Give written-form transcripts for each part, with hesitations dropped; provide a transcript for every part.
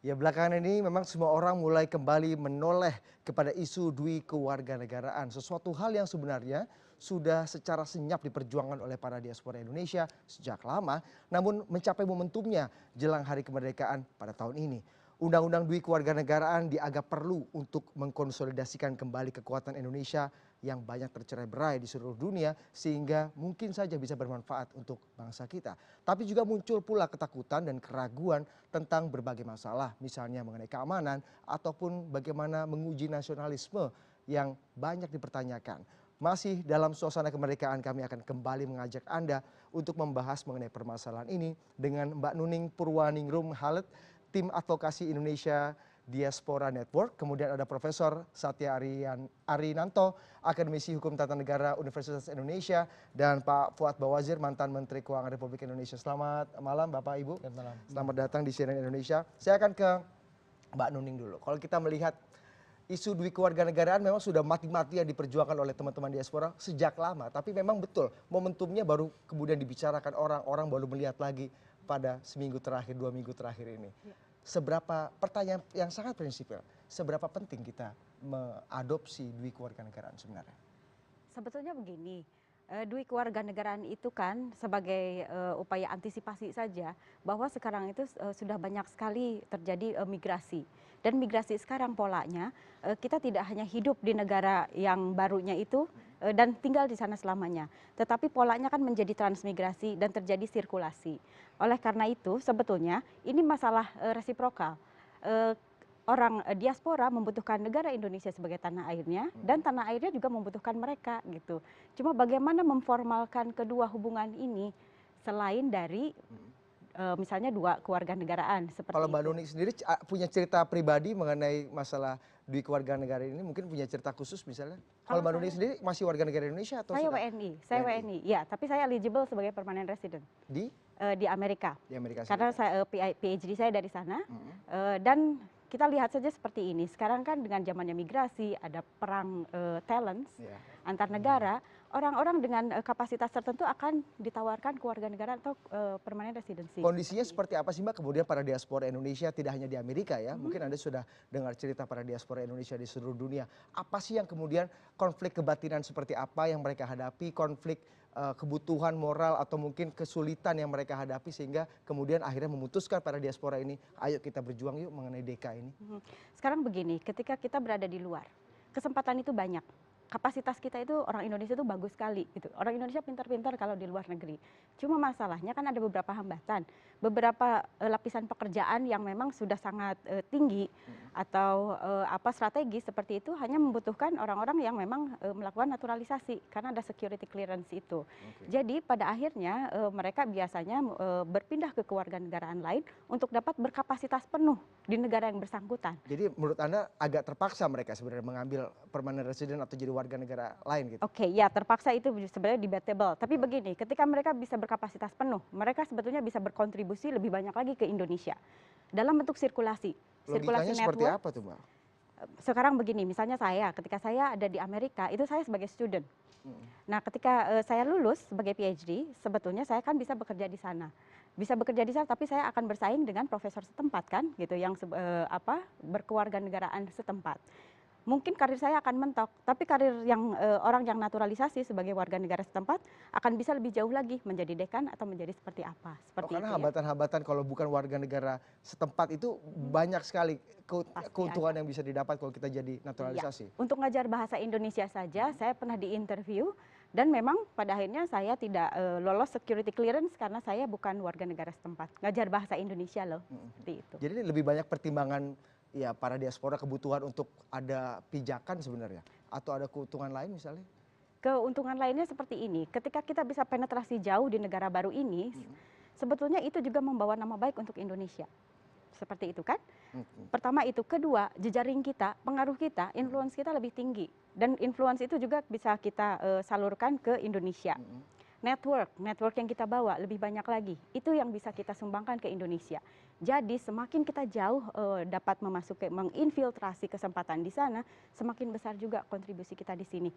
Ya belakangan ini memang semua orang mulai kembali menoleh kepada isu dui kewarganegaraan. Sesuatu hal yang sebenarnya sudah secara senyap diperjuangkan oleh para diaspora Indonesia sejak lama, namun mencapai momentumnya jelang hari kemerdekaan pada tahun ini. Undang-undang dui kewarganegaraan dianggap perlu untuk mengkonsolidasikan kembali kekuatan Indonesia yang banyak tercerai-berai di seluruh dunia sehingga mungkin saja bisa bermanfaat untuk bangsa kita. Tapi juga muncul pula ketakutan dan keraguan tentang berbagai masalah, misalnya mengenai keamanan ataupun bagaimana menguji nasionalisme yang banyak dipertanyakan. Masih dalam suasana kemerdekaan kami akan kembali mengajak Anda untuk membahas mengenai permasalahan ini dengan Mbak Nuning Purwaningrum Halet, tim advokasi Indonesia Diaspora Network, kemudian ada Profesor Satya Arinanto, akademisi hukum tata negara Universitas Indonesia, dan Pak Fuad Bawazir, mantan Menteri Keuangan Republik Indonesia. Selamat malam Bapak Ibu. Selamat malam. Selamat datang di CNN Indonesia. Saya akan ke Mbak Nuning dulu. Kalau kita melihat isu dui kewarganegaraan memang sudah mati-matian diperjuangkan oleh teman-teman diaspora sejak lama, tapi memang betul momentumnya baru kemudian dibicarakan orang baru melihat lagi pada seminggu terakhir, 2 minggu terakhir ini. Seberapa, pertanyaan yang sangat prinsipil, seberapa penting kita mengadopsi dui kewarganegaraan sebenarnya? Sebetulnya begini, dui kewarganegaraan itu kan sebagai upaya antisipasi saja bahwa sekarang itu sudah banyak sekali terjadi migrasi. Dan migrasi sekarang polanya kita tidak hanya hidup di negara yang barunya itu dan tinggal di sana selamanya. Tetapi polanya kan menjadi transmigrasi dan terjadi sirkulasi. Oleh karena itu sebetulnya ini masalah resiprokal. Orang diaspora membutuhkan negara Indonesia sebagai tanah airnya dan tanah airnya juga membutuhkan mereka gitu. Cuma bagaimana memformalkan kedua hubungan ini selain dari misalnya dua kewarganegaraan seperti Kalau Mbak itu. Nuning sendiri punya cerita pribadi mengenai masalah dui kewarganegaraan ini, mungkin punya cerita khusus misalnya? Kalau Mbak Nuning sendiri masih warga negara Indonesia atau Saya sudah? WNI, saya WNI, ya, tapi saya eligible sebagai permanent resident di Amerika. Di Amerika Karena Serikat. saya PhD saya dari sana dan kita lihat saja seperti ini. Sekarang kan dengan zamannya migrasi, ada perang talents antar negara, orang-orang dengan kapasitas tertentu akan ditawarkan kewarganegaraan atau permanent residency. Kondisinya seperti apa sih Mbak? Kemudian para diaspora Indonesia tidak hanya di Amerika ya, mungkin Anda sudah dengar cerita para diaspora Indonesia di seluruh dunia. Apa sih yang kemudian konflik kebatinan seperti apa yang mereka hadapi, konflik kebutuhan moral atau mungkin kesulitan yang mereka hadapi sehingga kemudian akhirnya memutuskan para diaspora ini, ayo kita berjuang yuk mengenai DK ini. Sekarang begini, ketika kita berada di luar, kesempatan itu banyak. Kapasitas kita itu orang Indonesia itu bagus sekali gitu. Orang Indonesia pintar-pintar kalau di luar negeri. Cuma masalahnya kan ada beberapa hambatan, beberapa lapisan pekerjaan yang memang sudah sangat tinggi atau strategis seperti itu hanya membutuhkan orang-orang yang memang melakukan naturalisasi karena ada security clearance itu. Jadi pada akhirnya mereka biasanya berpindah ke kewarganegaraan lain untuk dapat berkapasitas penuh di negara yang bersangkutan. Jadi menurut Anda agak terpaksa mereka sebenarnya mengambil permanent resident atau jadi warga negara lain gitu? Oke, ya terpaksa itu sebenarnya debatable. Tapi begini, ketika mereka bisa berkapasitas penuh, mereka sebetulnya bisa berkontribusi lebih banyak lagi ke Indonesia dalam bentuk sirkulasi. Logikanya seperti apa tuh Mbak? Sekarang begini, misalnya saya, ketika saya ada di Amerika, itu saya sebagai student. Nah, ketika saya lulus sebagai PhD, sebetulnya saya kan bisa bekerja di sana. Bisa bekerja di sana, tapi saya akan bersaing dengan profesor setempat kan, gitu, yang berkewarganegaraan setempat. Mungkin karir saya akan mentok, tapi karir yang orang yang naturalisasi sebagai warga negara setempat akan bisa lebih jauh lagi menjadi dekan atau menjadi seperti apa. Seperti Karena itu, hambatan-hambatan kalau bukan warga negara setempat itu banyak sekali keuntungan yang bisa didapat kalau kita jadi naturalisasi. Ya. Untuk ngajar bahasa Indonesia saja, saya pernah diinterview dan memang pada akhirnya saya tidak lolos security clearance karena saya bukan warga negara setempat. Ngajar bahasa Indonesia loh, seperti itu. Jadi lebih banyak pertimbangan ya para diaspora kebutuhan untuk ada pijakan sebenarnya atau ada keuntungan lain misalnya? Keuntungan lainnya seperti ini, ketika kita bisa penetrasi jauh di negara baru ini, sebetulnya itu juga membawa nama baik untuk Indonesia. Seperti itu kan? Pertama itu, kedua, jejaring kita, pengaruh kita, influence kita lebih tinggi. Dan influence itu juga bisa kita salurkan ke Indonesia. Network yang kita bawa lebih banyak lagi. Itu yang bisa kita sumbangkan ke Indonesia. Jadi semakin kita jauh dapat menginfiltrasi kesempatan di sana, semakin besar juga kontribusi kita di sini.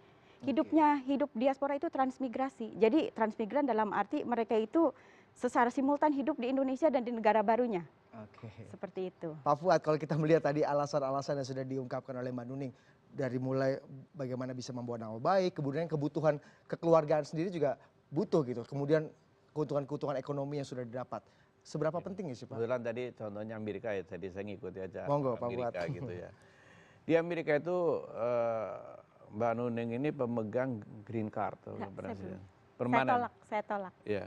Hidup diaspora itu transmigrasi. Jadi transmigran dalam arti mereka itu secara simultan hidup di Indonesia dan di negara barunya. Oke. Seperti itu. Pak Fuad, kalau kita melihat tadi alasan-alasan yang sudah diungkapkan oleh Mbak Nuning, dari mulai bagaimana bisa membawa nama baik, kemudian kebutuhan kekeluargaan sendiri juga butuh gitu, kemudian keuntungan-keuntungan ekonomi yang sudah didapat. Seberapa penting ya sih Pak? Kebetulan tadi contohnya Amerika ya, tadi saya ngikuti aja Monggo, Pak Amerika Fuad. gitu ya. Di Amerika itu Mbak Nuning ini pemegang green card, Enggak, presiden. saya Permanen. saya tolak. Ya,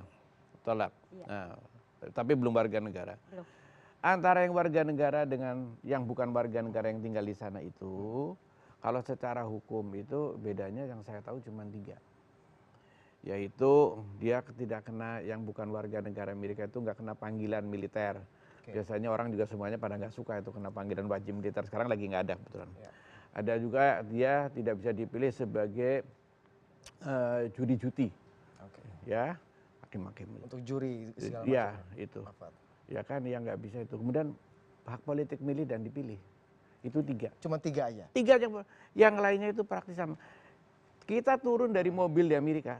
tolak. Iya. Nah, tapi belum warga negara. Belum. Antara yang warga negara dengan yang bukan warga negara yang tinggal di sana itu, kalau secara hukum itu bedanya yang saya tahu cuma 3. Yaitu dia tidak kena, yang bukan warga negara Amerika itu nggak kena panggilan militer. Biasanya orang juga semuanya pada nggak suka itu kena panggilan wajib militer. Sekarang lagi nggak ada kebetulan. Ya. Ada juga dia tidak bisa dipilih sebagai juri-juti, Oke. ya hakim-hakim. Untuk juri segala Iya macam. itu. Pak Fuad. Ya kan yang nggak bisa itu. Kemudian hak politik milih dan dipilih. Itu 3. Cuma 3 aja. 3 yang lainnya itu praktis sama. Kita turun dari mobil di Amerika,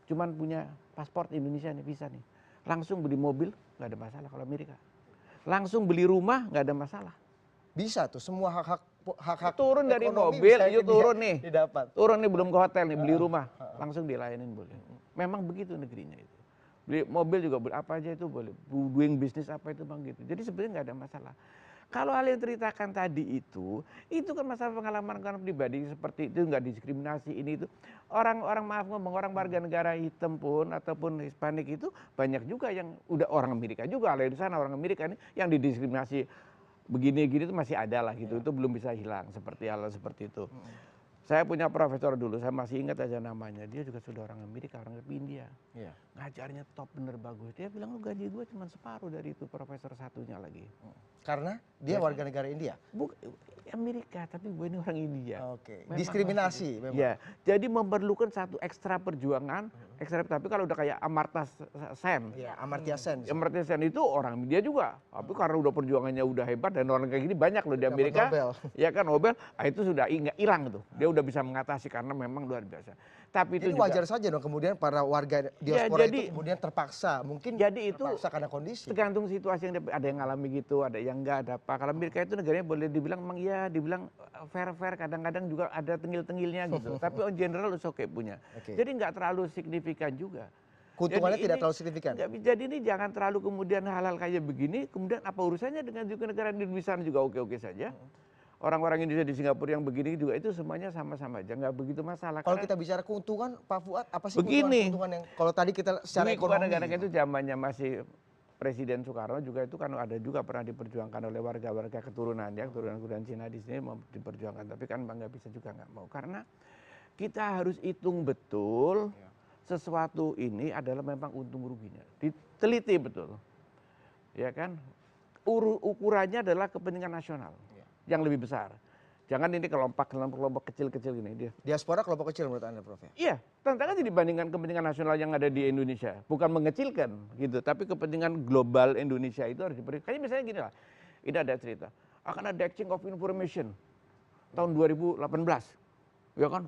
cuman punya paspor Indonesia nih, bisa nih. Langsung beli mobil, nggak ada masalah kalau Amerika. Langsung beli rumah, nggak ada masalah. Bisa tuh semua hak-hak Turun dari ekonomi mobil, bisa itu turun nih. didapat. Turun nih belum ke hotel nih, beli rumah. Langsung dilayanin boleh. Memang begitu negerinya itu. Beli mobil juga boleh, apa aja itu boleh. Doing bisnis apa itu bang gitu. Jadi sebenarnya nggak ada masalah. Kalau hal yang ceritakan tadi itu kan masalah pengalaman pribadi seperti itu, nggak diskriminasi ini itu. Orang maaf ngomong, orang warga negara hitam pun ataupun Hispanik itu banyak juga yang udah orang Amerika juga, ada di sana orang Amerika ini yang didiskriminasi begini-gini itu masih ada lah gitu. Itu belum bisa hilang seperti hal seperti itu. Saya punya profesor dulu, saya masih ingat aja namanya. Dia juga sudah orang Amerika, orang India. Iya. Ngajarnya top bener bagus. Dia bilang, lu gaji gue cuma separuh dari itu profesor satunya lagi. Karena dia warga negara India. Amerika, tapi gue ini orang India. Oke. Memang Diskriminasi memang. Ya, jadi memerlukan satu ekstra perjuangan, tapi kalau udah kayak Amartya Sen. Iya, Amartya Sen. Amartya Sen itu orang India juga. Tapi karena udah perjuangannya udah hebat dan orang kayak gini banyak loh di Dapat Amerika. Nobel. Ya kan Nobel, itu sudah hilang tuh. Dia udah bisa mengatasi karena memang luar biasa. Tapi itu Jadi juga, wajar saja dong kemudian para warga diaspora jadi- itu kemudian terpaksa, mungkin Jadi itu terpaksa karena kondisi. tergantung situasi yang ada yang ngalami gitu, ada yang enggak, ada apa. Kalau Amerika itu negaranya boleh dibilang memang iya, dibilang fair-fair, kadang-kadang juga ada tengil-tengilnya gitu. Tapi on general oke punya. Oke. Jadi nggak terlalu signifikan juga. Keuntungannya Jadi tidak ini terlalu signifikan. Jadi ini jangan terlalu kemudian hal-hal kayak begini, kemudian apa urusannya dengan juga negara di sana juga oke-oke saja. Orang-orang Indonesia di Singapura yang begini juga itu semuanya sama-sama aja, nggak begitu masalah. Kalau Karena kita bicara keuntungan, Pak Fuad, apa sih Begini. keuntungan yang kalau tadi kita secara Demi ekonomi? negara itu zamannya masih Presiden Soekarno juga itu kan ada juga pernah diperjuangkan oleh warga-warga keturunan ya, keturunan Cina di sini mau diperjuangkan, tapi kan nggak bisa juga nggak mau karena kita harus hitung betul sesuatu ini adalah memang untung ruginya, diteliti betul, ya kan? Ukurannya adalah kepentingan nasional yang lebih besar. Jangan ini kelompok kecil-kecil gini dia. Diaspora kelompok kecil menurut Anda, Prof. Ya? Iya, tantangan dibandingkan kepentingan nasional yang ada di Indonesia. Bukan mengecilkan gitu, tapi kepentingan global Indonesia itu harus diperhatikan. Kayak misalnya gini lah, ini ada cerita. Akan ada exchange of information tahun 2018. Ya kan,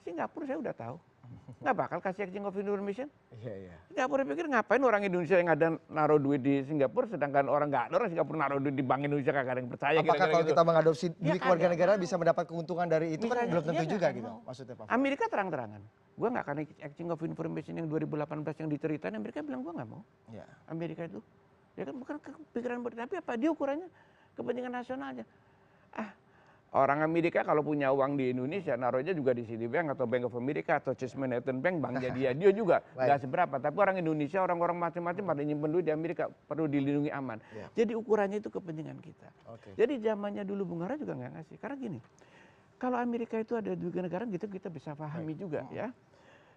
Singapura saya udah tahu. Nggak bakal kasih exchange of information. Iya. Singapura pikir ngapain orang Indonesia yang ada naruh duit di Singapura, sedangkan orang nggak ada orang Singapura naruh duit di Bank Indonesia kagak ada yang percaya. Apakah kira-kira kalau gitu. kita mengadopsi Ya, duit keluarga kagak negara mau. bisa mendapat keuntungan dari itu kan Misalnya, belum tentu dia juga nggak gitu, mau. maksudnya Pak. Amerika terang-terangan. Gua nggak akan exchange of information yang 2018 yang diceritain, Amerika bilang gua nggak mau. Ya. Amerika itu, ya kan bukan kepikiran tapi apa dia ukurannya kepentingan nasionalnya. Orang Amerika kalau punya uang di Indonesia, naruhnya juga di Citibank atau Bank of America atau Chase Manhattan Bank, banknya dia juga nggak seberapa. Tapi orang Indonesia, orang-orang macam-macam pada nyimpen duit di Amerika perlu dilindungi aman. Ya. Jadi ukurannya itu kepentingan kita. Oke. Jadi zamannya dulu Bung Karno juga nggak ngasih. Karena gini, kalau Amerika itu ada dua negara gitu kita bisa pahami juga ya.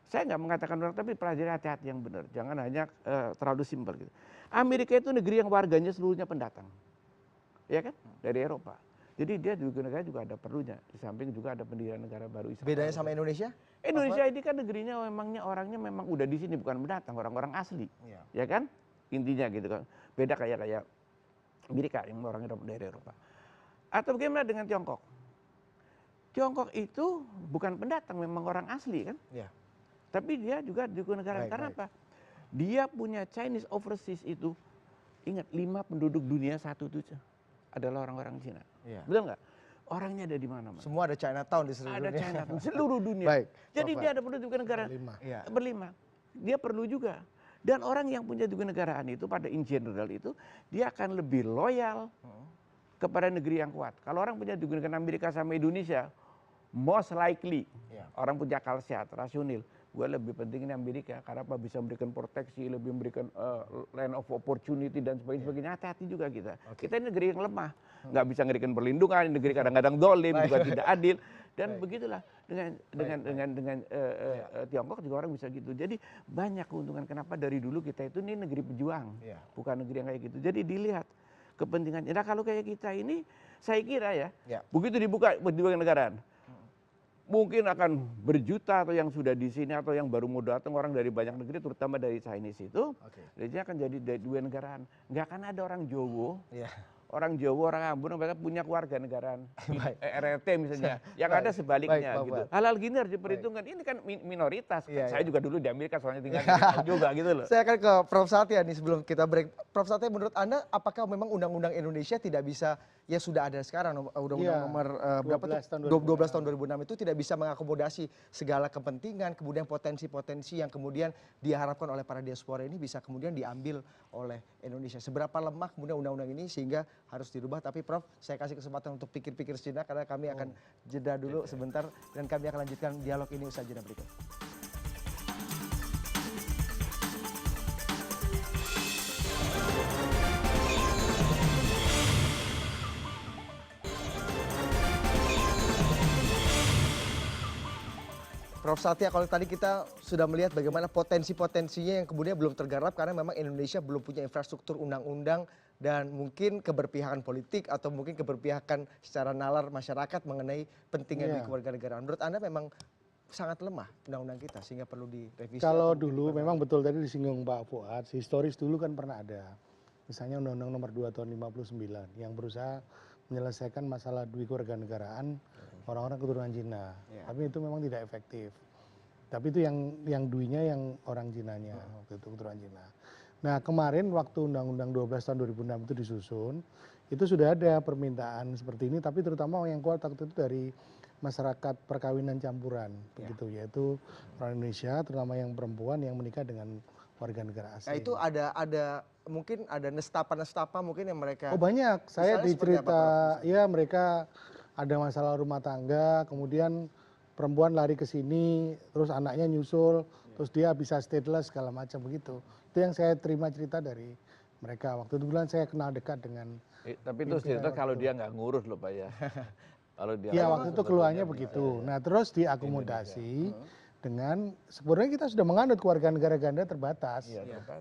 Saya nggak mengatakan orang, tapi pelajari hati-hati yang benar. Jangan hanya terlalu simpel gitu. Amerika itu negeri yang warganya seluruhnya pendatang, ya kan, dari Eropa. Jadi dia juga negara juga ada perlunya. Di samping juga ada pendirian negara baru Israel. Bedanya sama Indonesia? Indonesia ini kan negerinya memangnya orangnya memang udah di sini bukan pendatang, orang-orang asli, Iya. ya kan? Intinya gitu kan. Beda kayak Amerika yang orangnya dari Eropa. Atau bagaimana dengan Tiongkok? Tiongkok itu bukan pendatang, memang orang asli kan? Iya. Tapi dia juga negara. Karena Baik. apa? Dia punya Chinese overseas itu, ingat 5 penduduk dunia 1 itu adalah orang-orang Cina. Iya. Betul nggak? Orangnya ada di mana-mana. Semua ada Chinatown di seluruh Ada dunia. Chinatown, seluruh dunia. Baik, Jadi Prof. dia ada penduduk negara Iya. berlima. Dia perlu juga. Dan orang yang punya kenegaraan itu pada in general itu, dia akan lebih loyal kepada negeri yang kuat. Kalau orang punya kenegaraan Amerika sama Indonesia, most likely orang punya akal sehat, rasional. Gue lebih pentingin Amerika karena apa, bisa memberikan proteksi, lebih memberikan land of opportunity dan sebagainya. Hati-hati juga kita. Kita ini negeri yang lemah, nggak bisa memberikan perlindungan, negeri kadang-kadang dolim, juga tidak adil, dan begitulah dengan Tiongkok juga orang bisa gitu. Jadi banyak keuntungan. Kenapa dari dulu kita itu ini negeri pejuang, bukan negeri yang kayak gitu. Jadi dilihat kepentingannya. Nah kalau kayak kita ini, saya kira ya, begitu dibuka negaraan, mungkin akan berjuta atau yang sudah di sini atau yang baru mau datang orang dari banyak negeri, terutama dari Chinese itu, dia akan jadi dua negaraan. Nggak akan ada orang Jawa, orang Jawa, orang Ambon, mereka punya keluarga negaraan, RRT misalnya, yang ada sebaliknya gitu. Hal-hal gini harus diperhitungkan. Ini kan minoritas. Saya juga dulu di Amerika soalnya tinggal di juga gitu loh. Saya akan ke Prof. Satya nih sebelum kita break. Prof. Satya, menurut Anda apakah memang undang-undang Indonesia tidak bisa, ya sudah ada sekarang undang-undang nomor berapa tuh 12 tahun 2006 itu tidak bisa mengakomodasi segala kepentingan, kemudian potensi-potensi yang kemudian diharapkan oleh para diaspora ini bisa kemudian diambil oleh Indonesia. Seberapa lemah kemudian undang-undang ini sehingga harus dirubah? Tapi Prof, saya kasih kesempatan untuk pikir-pikir sejenak karena kami akan jeda dulu sebentar dan kami akan lanjutkan dialog ini usaha jeda berikut. Prof. Satya, kalau tadi kita sudah melihat bagaimana potensi-potensinya yang kemudian belum tergarap karena memang Indonesia belum punya infrastruktur undang-undang dan mungkin keberpihakan politik atau mungkin keberpihakan secara nalar masyarakat mengenai pentingnya di kewarganegaraan. Menurut Anda memang sangat lemah undang-undang kita sehingga perlu direvisi? Kalau dulu memang betul tadi disinggung Pak Fuad, historis dulu kan pernah ada. Misalnya Undang-Undang Nomor 2 tahun 59 yang berusaha menyelesaikan masalah kewarganegaraan orang-orang keturunan Cina. Tapi itu memang tidak efektif. Tapi itu yang duinya yang orang Cinanya, waktu itu keturunan Cina. Nah kemarin waktu Undang-Undang 12 tahun 2006 itu disusun, itu sudah ada permintaan seperti ini, tapi terutama yang kuat waktu itu dari masyarakat perkawinan campuran, begitu, yaitu orang Indonesia, terutama yang perempuan yang menikah dengan warga negara asing. Nah itu ada mungkin ada nestapa mungkin yang mereka. Oh banyak, saya Misalnya dicerita ya mereka ada masalah rumah tangga, kemudian perempuan lari ke sini, terus anaknya nyusul, terus dia bisa stateless segala macam begitu. Itu yang saya terima cerita dari mereka. Waktu itu bulan saya kenal dekat dengan. Tapi itu cerita kalau dia nggak ngurus loh Pak ya. Kalau dia ya waktu itu keluarnya begitu. Nah terus diakomodasi dengan sebenarnya kita sudah menganut keluarga negara ganda terbatas.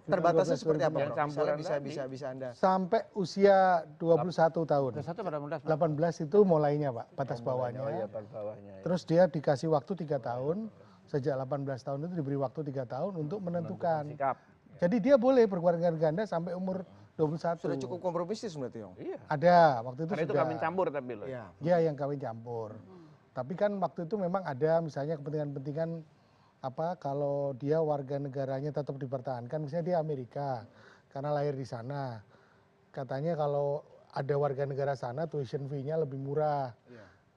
Terbatasnya seperti apa? Yang campuran bisa Anda. Sampai usia 21 tahun. 18 itu mulainya Pak, batas bawahnya. Terus dia dikasih waktu 3 tahun, sejak 18 tahun itu diberi waktu 3 tahun untuk menentukan. Jadi dia boleh berkeluarga ganda sampai umur 21. Sudah cukup kompromistis berarti Yong? Iya. Ada, waktu itu karena sudah. itu kawin campur tapi loh. Iya yang kawin campur. Tapi kan waktu itu memang ada misalnya kepentingan-kepentingan apa kalau dia warga negaranya tetap dipertahankan, misalnya dia Amerika karena lahir di sana. Katanya kalau ada warga negara sana tuition fee-nya lebih murah.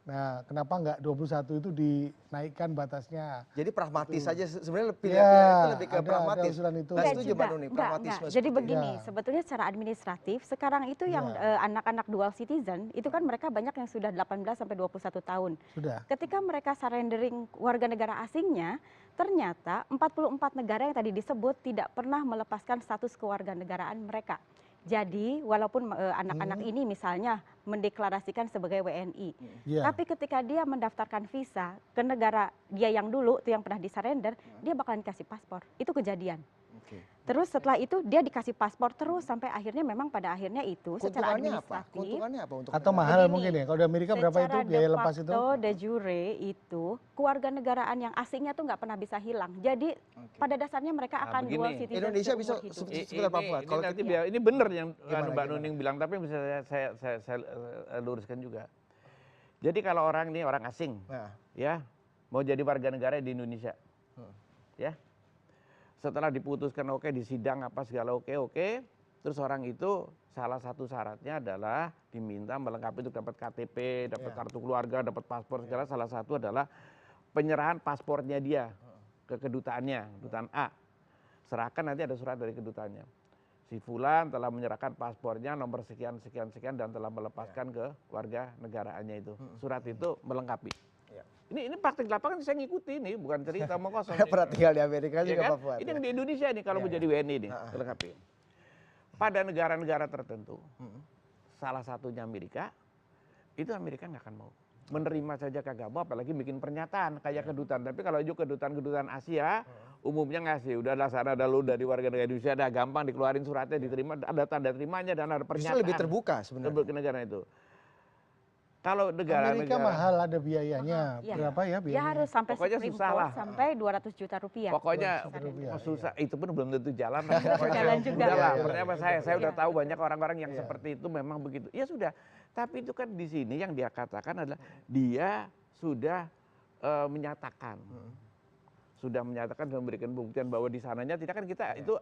Nah, kenapa nggak 21 itu dinaikkan batasnya? Jadi pragmatis saja sebenarnya pilihan itu lebih ke pragmatis. Nggak setuju Mbak Nuning, pragmatisme. Jadi begini, sebetulnya secara administratif sekarang itu yang anak-anak dual citizen itu kan mereka banyak yang sudah 18 sampai 21 tahun. Sudah. Ketika mereka surrendering warga negara asingnya, ternyata 44 negara yang tadi disebut tidak pernah melepaskan status kewarganegaraan mereka. Jadi walaupun anak-anak ini misalnya mendeklarasikan sebagai WNI, tapi ketika dia mendaftarkan visa ke negara dia yang dulu itu yang pernah disurrender, dia bakalan dikasih paspor. Itu kejadian. Terus setelah itu dia dikasih paspor terus sampai akhirnya memang pada akhirnya itu secara administratif. Keuntungannya apa untuk atau mahal mungkin ya? Kalau di Amerika berapa itu biaya lepas itu? Secara de jure itu kewarganegaraan yang asingnya tuh nggak pernah bisa hilang. Jadi pada dasarnya mereka akan dual citizen. Indonesia bisa seperti apa? Kalau ini benar yang Mbak Nuning bilang, tapi bisa saya luruskan juga. Jadi kalau orang ini orang asing, ya mau jadi warga negara di Indonesia, ya setelah diputuskan oke, di sidang apa segala oke, terus orang itu salah satu syaratnya adalah diminta melengkapi untuk dapat KTP, dapat kartu keluarga, dapat paspor segala. Salah satu adalah penyerahan paspornya dia ke kedutaannya, kedutaan A. Serahkan, nanti ada surat dari kedutaannya. Si Fulan telah menyerahkan paspornya nomor sekian dan telah melepaskan ke warga negaraannya itu. Surat itu melengkapi. Ini praktik lapangan saya ngikuti nih, bukan cerita mau kosong. Pernah tinggal di Amerika Ya juga kan? Pak Fuad. Ini yang di Indonesia nih kalau mau jadi WNI nih, melengkapi. Pada negara-negara tertentu, salah satunya Amerika, itu Amerika nggak akan mau. Menerima saja kagak mau, apalagi bikin pernyataan kayak kedutaan. Tapi kalau juga kedutaan Asia, umumnya ngasih, udahlah sana ada lu dari warga negara Indonesia, ada gampang dikeluarin suratnya, diterima, ada tanda terimanya dan ada pernyataan. Justru lebih terbuka sebenarnya. Ke negara itu. Kalau Amerika negara-negara mahal, ada biayanya. Iya. Berapa ya Ya biayanya? harus sampai Pokoknya Supreme susah Court lah. sampai 200 juta rupiah. pokoknya Rupiah, susah, itu pun belum tentu jalan. Jalan juga. Udahlah, Iya, percaya sama iya, saya udah iya. tahu banyak orang-orang yang seperti itu memang begitu. Ya sudah, tapi itu kan di sini yang dia katakan adalah dia sudah menyatakan, sudah menyatakan dan memberikan buktian bahwa di sananya tidak, kan kita itu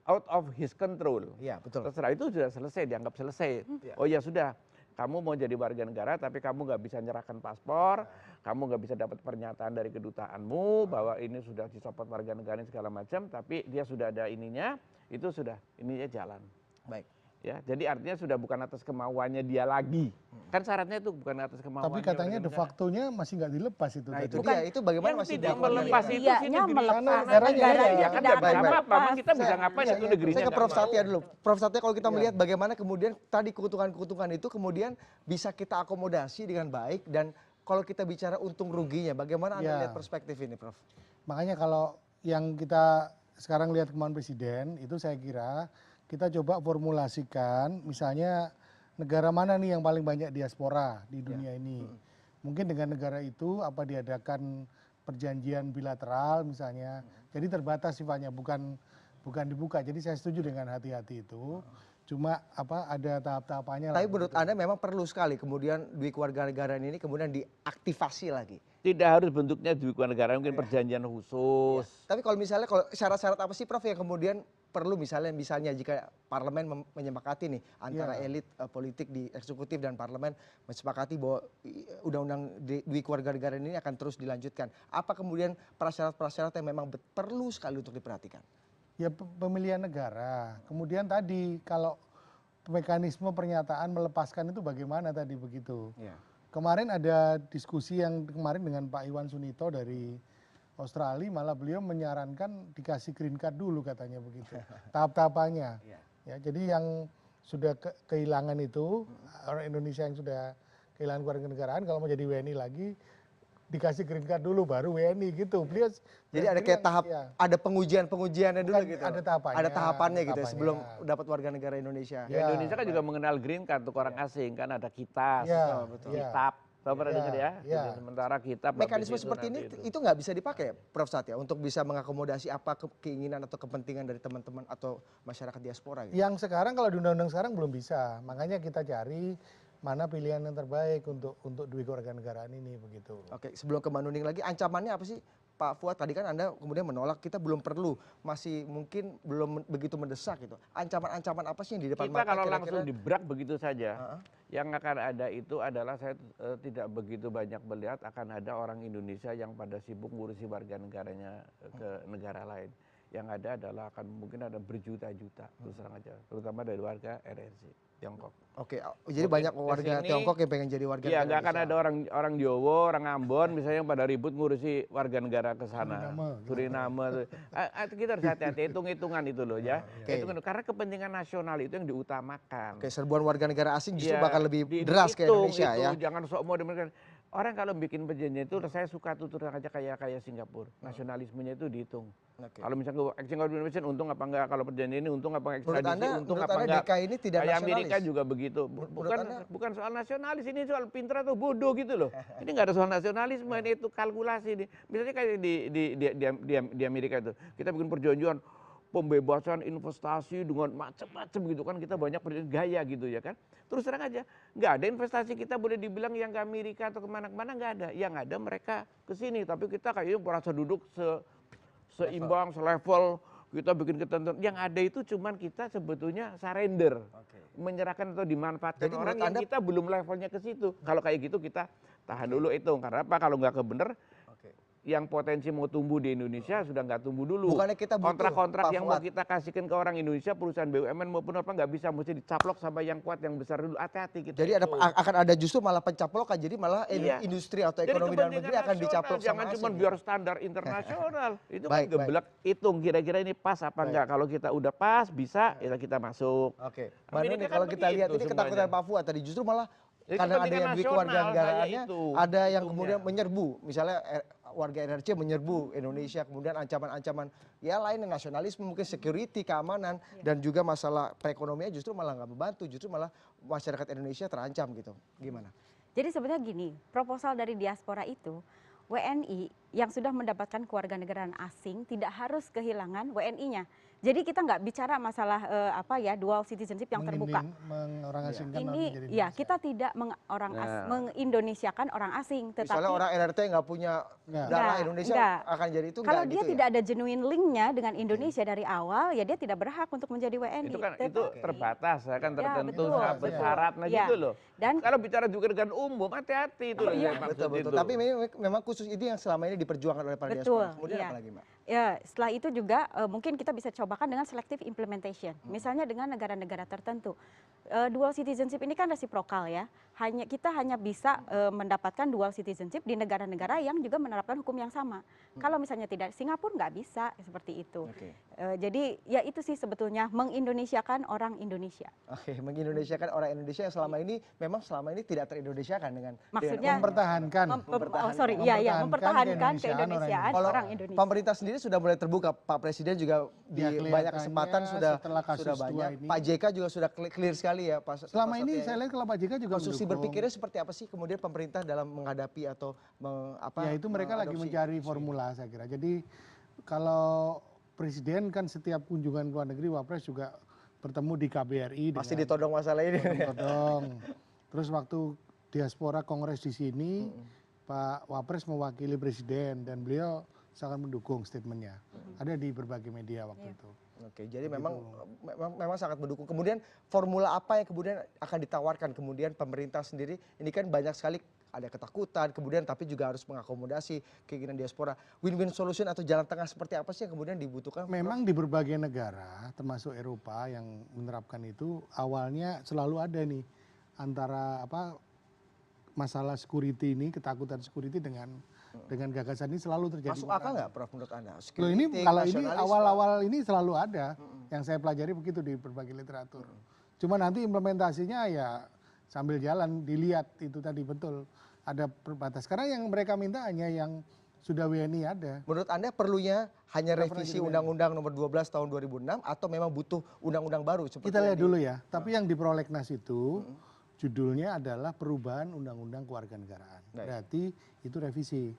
out of his control. Iya, betul. Terserah, itu sudah selesai, dianggap selesai. Oh ya sudah, kamu mau jadi warga negara tapi kamu nggak bisa nyerahkan paspor, kamu nggak bisa dapat pernyataan dari kedutaanmu bahwa ini sudah dicopot warga negara segala macam, tapi dia sudah ada ininya, itu sudah ininya jalan. Baik. Ya, jadi artinya sudah bukan atas kemauannya dia lagi. Kan syaratnya itu bukan atas kemauannya. Tapi katanya warga de negara. factonya masih nggak dilepas itu. Nah tadi. itu dia, itu bagaimana Yang masih tidak dilakukan melepas ya? itu Iya, sih negeri melepas sana. negaranya ya kan tidak tidak akan apa-apa, melepas. kita bisa ngapain itu negerinya. Saya ke Prof. nggak Satya mau. dulu. Prof. Satya, kalau kita melihat bagaimana kemudian tadi keuntungan-keuntungan itu kemudian bisa kita akomodasi dengan baik, dan kalau kita bicara untung ruginya, bagaimana Anda Ya. lihat perspektif ini, Prof? Makanya kalau yang kita sekarang lihat kemauan presiden, itu saya kira kita coba formulasikan, misalnya negara mana nih yang paling banyak diaspora di dunia ini. Mungkin dengan negara itu apa diadakan perjanjian bilateral misalnya. Jadi terbatas sifatnya, bukan dibuka. Jadi saya setuju dengan hati-hati itu. Cuma apa ada tahap-tahapannya lah. Tapi menurut Anda memang perlu sekali kemudian duit kewarganegaraan ini kemudian diaktifasi lagi. Tidak harus bentuknya di negara, mungkin perjanjian khusus. Tapi kalau misalnya, kalau syarat-syarat apa sih Prof yang kemudian perlu, misalnya jika parlemen menyepakati nih antara elit politik di eksekutif dan parlemen menyepakati bahwa undang-undang duit kewarganegaraan ini akan terus dilanjutkan. Apa kemudian prasyarat-prasyarat yang memang perlu sekali untuk diperhatikan? Ya pemilihan negara. Kemudian tadi kalau mekanisme pernyataan melepaskan itu bagaimana tadi begitu. Kemarin ada diskusi yang kemarin dengan Pak Iwan Sunito dari Australia, malah beliau menyarankan dikasih green card dulu katanya begitu. Tahap-tahapannya. Ya, jadi yang sudah kehilangan itu, orang Indonesia yang sudah kehilangan kewarganegaraan kalau mau jadi WNI lagi dikasih green card dulu baru WNI gitu. Beliau Jadi ada kayak tahap, ada pengujian-pengujiannya dulu Bukan, gitu. ada tahapannya, Ada tahapannya gitu ya, tahapannya. sebelum dapat warga negara Indonesia. Ya, Indonesia kan juga mengenal green card untuk orang asing, kan ada kitas, Ya, kitab. Tahu pernah dengar ya? ya. Jadi sementara kitab. Mekanisme habis seperti ini nanti itu nggak bisa dipakai, Prof. Satya, untuk bisa mengakomodasi apa keinginan atau kepentingan dari teman-teman atau masyarakat diaspora gitu. Yang sekarang kalau di undang-undang sekarang belum bisa. Makanya kita cari mana pilihan yang terbaik untuk duit kewarganegaraan ini begitu. Oke, sebelum ke Mbak Nuning lagi, ancamannya apa sih Pak Fuad? Tadi kan Anda kemudian menolak, kita belum perlu, masih mungkin belum begitu mendesak gitu. Ancaman-ancaman apa sih yang di depan kita mata kalau kira-kira? langsung dibrak begitu saja, yang akan ada itu adalah saya tidak begitu banyak melihat akan ada orang Indonesia yang pada sibuk ngurusi warga negaranya ke negara lain. Yang ada adalah akan mungkin ada berjuta-juta, terus terang aja, terutama dari warga RRC Tiongkok. Oke, jadi banyak warga kesini, Tiongkok yang pengen jadi warga Iya, negara nggak akan Indonesia. ada orang Jawa, orang Ambon misalnya yang pada ribut ngurusi warga negara ke sana. Suriname. Kita harus hati-hati, hitung-hitungan itu loh ya. Hitungan, karena kepentingan nasional itu yang diutamakan. Oke, serbuan warga negara asing justru Ya, bakal lebih deras ke Indonesia ya. Jangan sok mau dimengerti. Orang kalau bikin perjanjian itu saya suka tutur aja kayak Singapura. Nasionalismenya itu dihitung. Oke. Kalau misalnya exchange of information untung apa enggak, kalau perjanjian ini untung apa enggak, Menurut ekstradisi Anda, untung menurut apa Anda enggak. DKI ini tidak Kayak nasionalis? Amerika juga begitu. Bukan soal nasionalis, ini soal pintar atau bodoh gitu loh. Ini enggak ada soal nasionalisme, ini itu kalkulasi nih. Misalnya kayak di Amerika itu, kita bikin perjanjian pembebasan investasi dengan macam-macam gitu kan, kita banyak gaya gitu ya kan. Terus terang aja, nggak ada investasi kita boleh dibilang yang ke Amerika atau kemana-mana, nggak ada. Yang ada mereka ke sini, tapi kita kayaknya merasa duduk seimbang, selevel, kita bikin ketentuan. Yang ada itu cuman kita sebetulnya surrender, menyerahkan atau dimanfaatkan Jadi orang menurut yang Anda- kita belum levelnya ke situ. Kalau kayak gitu kita tahan dulu hitung. Karena apa? Kalau nggak kebener, yang potensi mau tumbuh di Indonesia sudah nggak tumbuh dulu. Bukannya kita butuh, Kontrak-kontrak Pak yang mau Fuad. kita kasihkan ke orang Indonesia, perusahaan BUMN maupun apa nggak bisa, mesti dicaplok sama yang kuat, yang besar dulu. Hati-hati kita. Jadi itu. akan ada justru malah pencaplokan, jadi malah Iya. industri atau Jadi ekonomi dalam kepentingan negeri akan nasional, dicaplok sama jangan cuma asing. biar standar internasional. Itu kan Baik, baik. geblek, hitung kira-kira ini pas apa Baik. enggak. Kalau kita udah pas bisa, ya kita masuk. Oke, Mbak Amerika Nuni, kan kalau kita lihat begitu ini ketakutan semuanya. Pak Fuad tadi justru malah Itu karena ada kepentingan yang duit nasional, kewarganegaraannya, saya itu ada yang hitungnya. kemudian menyerbu, misalnya warga NRC menyerbu Indonesia, kemudian ancaman-ancaman ya lain, nasionalisme, mungkin security, keamanan, dan juga masalah perekonomian justru malah nggak membantu, justru malah masyarakat Indonesia terancam gitu. Gimana? Jadi sebenarnya gini, proposal dari diaspora itu WNI yang sudah mendapatkan kewarganegaraan asing tidak harus kehilangan WNI-nya. Jadi kita nggak bicara masalah dual citizenship yang terbuka. Orang asingkan Ini menjadi ya Indonesia. kita tidak mengindonesiakan orang asing, tetapi Misalnya orang NRT nggak punya Nggak. darah Nggak, Indonesia nggak. akan jadi itu kalau nggak dia gitu tidak ada genuine link-nya dengan Indonesia dari awal, ya dia tidak berhak untuk menjadi WNI. Itu kan itu Tetapi- terbatas, ya kan Ya, tertentu, betul. bersyarat, nah Ya. gitu loh. Dan Kalau bicara juga dengan umum, hati-hati itu loh Iya. yang maksud Betul, betul. itu. Tapi memang khusus itu yang selama ini diperjuangkan oleh para Betul, diaspora. Kemudian iya. apa lagi, Mbak? ya setelah itu juga mungkin kita bisa cobakan dengan selective implementation. Misalnya dengan negara-negara tertentu. Dual citizenship ini kan resiprokal ya. Kita hanya bisa mendapatkan dual citizenship di negara-negara yang juga menerapkan hukum yang sama. Kalau misalnya tidak, Singapura nggak bisa seperti itu. Oke. Jadi ya itu sih sebetulnya mengindonesiakan orang Indonesia. Oke, mengindonesiakan orang Indonesia yang selama ini memang tidak terindonesiakan dengan Maksudnya mempertahankan. mempertahankan keindonesiaan keindonesiaan Kalau orang Indonesia. pemerintah sendiri sudah mulai terbuka, Pak Presiden juga di Ya, banyak kelihatannya kesempatan sudah setelah kasus dua banyak. ini. Pak JK juga sudah clear sekali ya, Pak. Selama Pak ini Satya, saya lihat kalau Pak JK juga konstruksi mendukung. berpikirnya seperti apa sih kemudian pemerintah dalam menghadapi atau Ya itu mereka lagi mengadopsi mencari isu ini? formula saya kira. Jadi kalau Presiden kan setiap kunjungan ke luar negeri Wapres juga bertemu di KBRI. Pasti dengan ditodong masalah ini. todong. Terus waktu diaspora kongres di sini, Pak Wapres mewakili Presiden dan beliau sangat mendukung statementnya. Ada di berbagai media waktu itu. Oke, jadi memang sangat mendukung. Kemudian formula apa yang kemudian akan ditawarkan kemudian pemerintah sendiri? Ini kan banyak sekali ada ketakutan, kemudian tapi juga harus mengakomodasi keinginan diaspora. Win-win solution atau jalan tengah seperti apa sih yang kemudian dibutuhkan? Memang di berbagai negara, termasuk Eropa yang menerapkan itu, awalnya selalu ada nih antara masalah security ini, ketakutan security dengan gagasan ini selalu terjadi. Masuk akal nggak, Prof, menurut Anda? Loh ini Security, kalau ini nasionalisme. awal-awal ini selalu ada, yang saya pelajari begitu di berbagai literatur. Cuma nanti implementasinya ya sambil jalan dilihat itu tadi betul ada perbatas. Karena yang mereka minta hanya yang sudah WNI ada. Menurut Anda perlunya hanya Nggak pernah revisi jadi Undang-Undang Nomor 12 Tahun 2006 atau memang butuh undang-undang baru? Seperti Kita yang lihat dulu ya. Tapi yang di prolegnas itu judulnya adalah perubahan Undang-Undang Kewarganegaraan. Baik. Berarti itu revisi.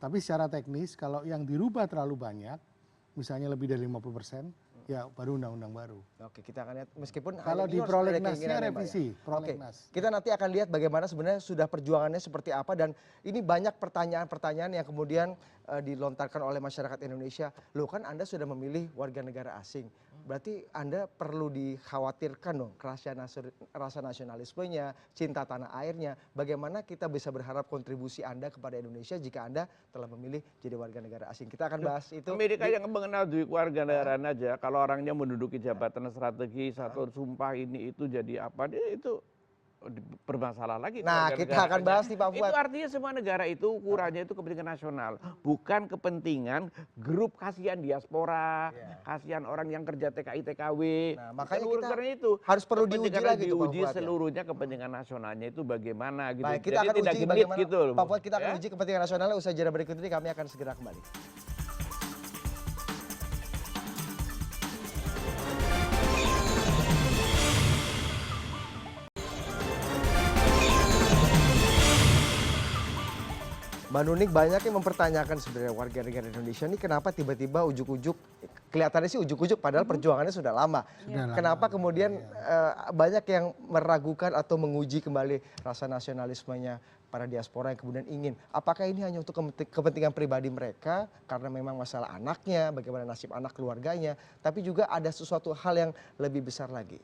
Tapi secara teknis kalau yang dirubah terlalu banyak, misalnya lebih dari 50%, ya baru undang-undang baru. Oke, kita akan lihat meskipun Kalau hanya di ini harus ada prolegnasnya keinginan ya, Mbak, revisi, ya. prolegnas. Oke, kita nanti akan lihat bagaimana sebenarnya sudah perjuangannya seperti apa dan ini banyak pertanyaan-pertanyaan yang kemudian dilontarkan oleh masyarakat Indonesia. Loh kan Anda sudah memilih warga negara asing. Berarti Anda perlu dikhawatirkan dong rasa nasionalismenya, cinta tanah airnya. Bagaimana kita bisa berharap kontribusi Anda kepada Indonesia jika Anda telah memilih jadi warga negara asing. Kita akan bahas itu. Amerika yang mengenal duit warga negaraan aja, kalau orangnya menduduki jabatan strategis atau sumpah ini itu jadi apa, dia itu bermasalah lagi. Nah, kita akan bahas nih Pak Fuad. Itu artinya semua negara itu ukurannya itu kepentingan nasional, bukan kepentingan grup kasihan diaspora, kasihan orang yang kerja TKI TKW. Nah, makanya Seluruh kita karena itu harus perlu diuji kepentingan lagi tuh, Pak diuji Fuad, ya. seluruhnya kepentingan nasionalnya itu bagaimana gitu. Baik, kita Jadi akan tidak uji genit bagaimana gitu loh. Pak Fuad, kita akan Ya. uji kepentingan nasionalnya usaha jeda berikut ini, kami akan segera kembali. Mbak Nuning, banyak yang mempertanyakan sebenarnya warga negara Indonesia ini kenapa tiba-tiba ujuk-ujuk, kelihatannya sih ujuk-ujuk padahal perjuangannya sudah lama. Sudah Kenapa lama, kemudian banyak yang meragukan atau menguji kembali rasa nasionalismenya para diaspora yang kemudian ingin. Apakah ini hanya untuk kepentingan pribadi mereka karena memang masalah anaknya, bagaimana nasib anak keluarganya, tapi juga ada sesuatu hal yang lebih besar lagi.